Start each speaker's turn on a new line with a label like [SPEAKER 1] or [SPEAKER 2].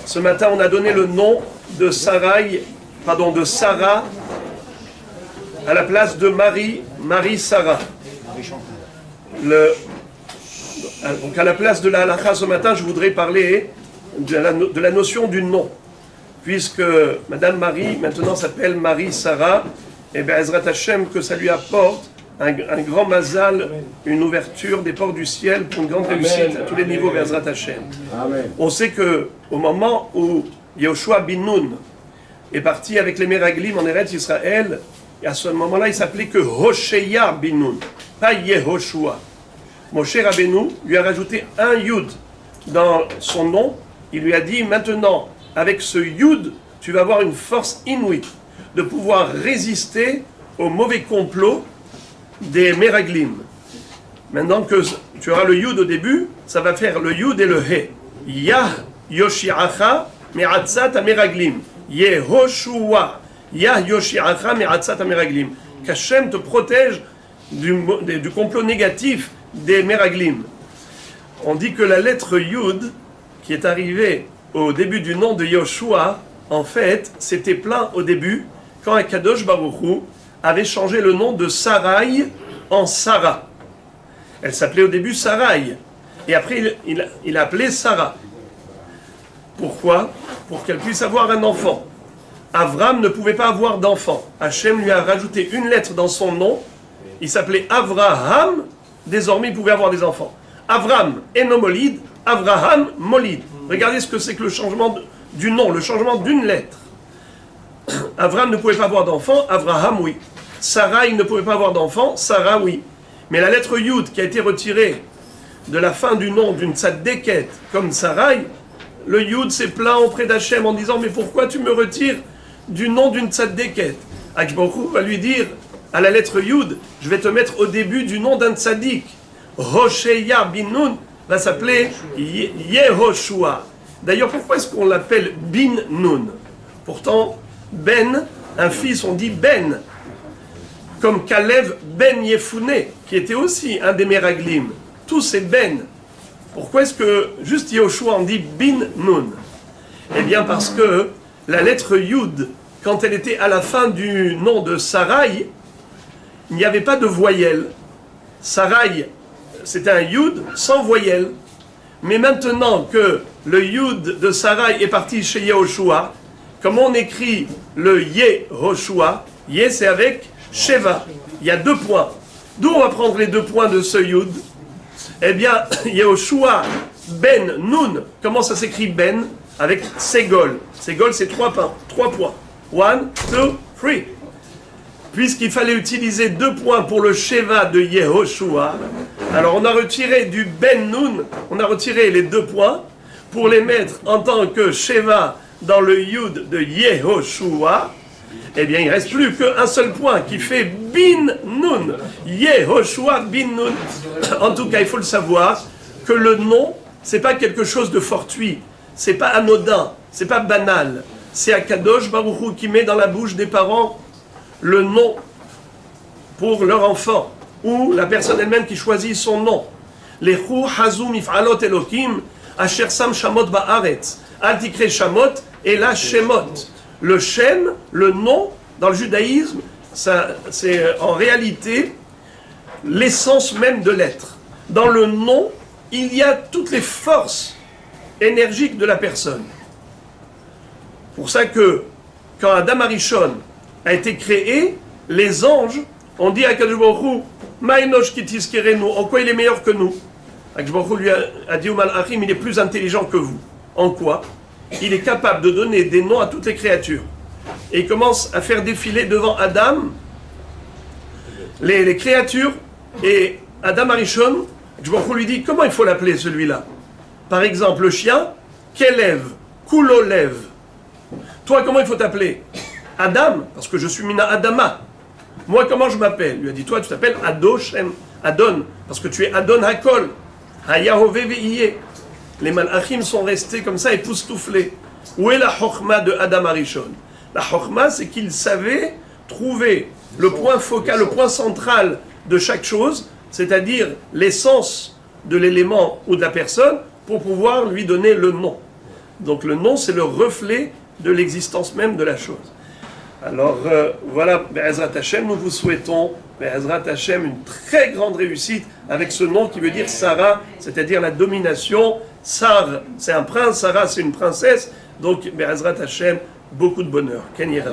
[SPEAKER 1] Ce matin, on a donné le nom de Sarah à la place de Marie-Sarah. Donc à la place de la halakha ce matin, je voudrais parler de la notion du nom. Puisque Madame Marie, maintenant s'appelle Marie-Sarah, et bien Ezrat Hashem, que ça lui apporte un grand mazal, une ouverture des portes du ciel pour une grande réussite à tous les niveaux, Ezrat Hashem. On sait qu'au moment où Yoshua bin Nun est parti avec les Meraglim en Eretz Israël, et à ce moment-là, il s'appelait que Hosheya bin Nun, pas Yehoshua. Moshe Rabbeinu lui a rajouté un Yud dans son nom. Il lui a dit, maintenant, avec ce Yud, tu vas avoir une force inouïe de pouvoir résister au mauvais complot des Meraglim. Maintenant que tu auras le Yud au début, ça va faire le Yud et le He. Yah Yoshiacha Me'atzat HaMeraglim. Yehoshua. Yah Yoshiacha Me'atzat HaMeraglim. Qu'Hachem te protège du complot négatif des Meraglim. On dit que la lettre Yud, qui est arrivée au début du nom de Yoshua, en fait, c'était plein au début, quand Akadosh Baruch Hu avait changé le nom de Sarai en Sarah. Elle s'appelait au début Sarai, et après il a appelé Sarah. Pourquoi? Pour qu'elle puisse avoir un enfant. Avram ne pouvait pas avoir d'enfant. Hachem lui a rajouté une lettre dans son nom, il s'appelait Avraham, désormais il pouvait avoir des enfants. Avram Enomolid, Avraham Molid. Regardez ce que c'est que le changement du nom, le changement d'une lettre. Avram ne pouvait pas avoir d'enfant, Avraham oui. Sarai ne pouvait pas avoir d'enfant, Sarah oui. Mais la lettre Yud qui a été retirée de la fin du nom d'une tzaddéket comme Sarai, le Yud s'est plaint auprès d'Hachem en disant, mais pourquoi tu me retires du nom d'une tzaddéket? Akadosh Baruch Hu va lui dire, à la lettre Yud, je vais te mettre au début du nom d'un tzaddik. Hosheya bin Nun va s'appeler Yehoshua. D'ailleurs, pourquoi est-ce qu'on l'appelle bin Nun? Pourtant, Ben, un fils, on dit Ben. Comme Kalev ben Yefouné, qui était aussi un des Meraglim. Tous ces Ben. Pourquoi est-ce que juste Yehoshua on dit bin Nun? Eh bien parce que la lettre Yud, quand elle était à la fin du nom de Sarai, il n'y avait pas de voyelle. Sarai, c'était un Yud sans voyelle. Mais maintenant que le Yud de Sarai est parti chez Yehoshua, comment on écrit le Yehoshua? Ye, c'est avec Sheva. Il y a 2 points. D'où on va prendre les 2 points de ce Yud? Eh bien, Yehoshua ben Nun. Comment ça s'écrit Ben? Avec Ségol. Ségol, c'est 3 points. 1, 2, 3. Puisqu'il fallait utiliser 2 points pour le Sheva de Yehoshua, alors on a retiré du Ben Nun, on a retiré les 2 points pour les mettre en tant que Sheva dans le Yud de Yehoshua. Eh bien, il ne reste plus qu'un seul point qui fait Bin Nun. Yehoshua Bin Nun. En tout cas, il faut le savoir que le nom, c'est pas quelque chose de fortuit, c'est pas anodin, c'est pas banal. C'est Akadosh Baruch Hu qui met dans la bouche des parents le nom pour leur enfant, ou la personne elle-même qui choisit son nom. Lechu hazu mif'alot Elokim asher sam shamot ba'aretz al tikre shamot et la shemot. Le Shem, le nom, dans le judaïsme, c'est en réalité l'essence même de l'être. Dans le nom, il y a toutes les forces énergiques de la personne. Pour ça que, quand Adam Arishon a été créé, les anges ont dit à Akadosh Baruch Hu, Ma'enosh ki tizkerenu, en quoi il est meilleur que nous? Akadosh Baruch Hu lui a dit au Malachim, il est plus intelligent que vous. En quoi? Il est capable de donner des noms à toutes les créatures. Et il commence à faire défiler devant Adam les créatures. Et Adam Arishon, Akadosh Baruch Hu lui dit, comment il faut l'appeler celui-là? Par exemple, le chien, Kelev, Kulolev. Toi, comment il faut t'appeler? Adam, parce que je suis Mina Adama. Moi, comment je m'appelle? Il lui a dit, toi, tu t'appelles Adoshem, Adon, parce que tu es Adon Hakol, Hayahove Ve'iye. Les malachim sont restés comme ça, époustouflés. Où est la chokhma de Adam Arishon? La chokhma, c'est qu'il savait trouver le point focal, le point central de chaque chose, c'est-à-dire l'essence de l'élément ou de la personne, pour pouvoir lui donner le nom. Donc le nom, c'est le reflet de l'existence même de la chose. Alors voilà, Be'ezrat Hashem, nous vous souhaitons, Be'ezrat Hashem, une très grande réussite avec ce nom qui veut dire Sarah, c'est-à-dire la domination. Sar, c'est un prince, Sarah, c'est une princesse. Donc Be'ezrat Hashem, beaucoup de bonheur. Ken Yirah.